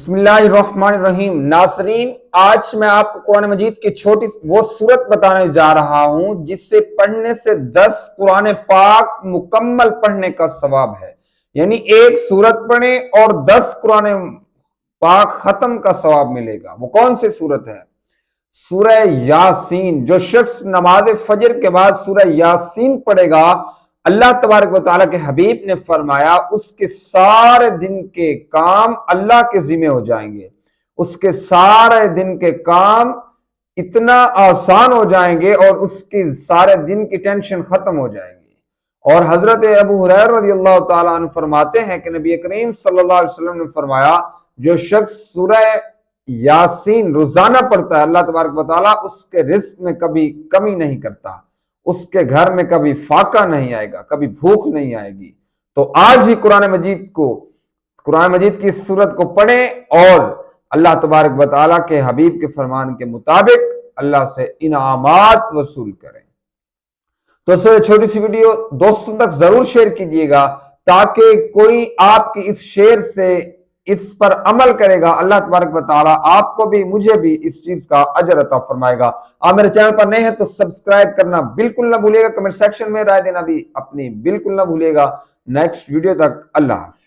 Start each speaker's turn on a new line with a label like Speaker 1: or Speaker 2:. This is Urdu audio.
Speaker 1: بسم اللہ الرحمن الرحیم۔ ناظرین، آج میں آپ کو قرآن مجید کی چھوٹی وہ سورت بتانے جا رہا ہوں جس سے پڑھنے سے 10 قرآن پاک مکمل پڑھنے کا ثواب ہے، یعنی ایک سورت پڑھیں اور 10 قرآن پاک ختم کا ثواب ملے گا۔ وہ کون سی سورت ہے؟ سورہ یاسین۔ جو شخص نماز فجر کے بعد سورہ یاسین پڑھے گا، اللہ تبارک و تعالیٰ کے حبیب نے فرمایا اس کے سارے دن کے کام اللہ کے ذمہ ہو جائیں گے، اس کے سارے دن کے کام اتنا آسان ہو جائیں گے اور اس کی سارے دن کی ٹینشن ختم ہو جائے گی۔ اور حضرت ابو ہریرہ رضی اللہ تعالیٰ عنہ فرماتے ہیں کہ نبی کریم صلی اللہ علیہ وسلم نے فرمایا جو شخص سورہ یاسین روزانہ پڑھتا ہے، اللہ تبارک و تعالیٰ اس کے رزق میں کبھی کمی نہیں کرتا، اس کے گھر میں کبھی فاقہ نہیں آئے گا، کبھی بھوک نہیں آئے گی۔ تو آج ہی قرآن مجید کی سورت کو پڑھیں اور اللہ تبارک و تعالیٰ کے حبیب کے فرمان کے مطابق اللہ سے انعامات وصول کریں۔ تو چھوٹی سی ویڈیو دوستوں تک ضرور شیئر کیجیے گا تاکہ کوئی آپ کی اس شیئر سے اس پر عمل کرے گا، اللہ تبارک و تعالیٰ آپ کو بھی مجھے بھی اس چیز کا اجر عطا فرمائے گا۔ آپ میرے چینل پر نئے ہیں تو سبسکرائب کرنا بالکل نہ بھولیے گا، کمنٹ سیکشن میں رائے دینا بھی اپنی بالکل نہ بھولیے گا۔ نیکسٹ ویڈیو تک اللہ حافظ۔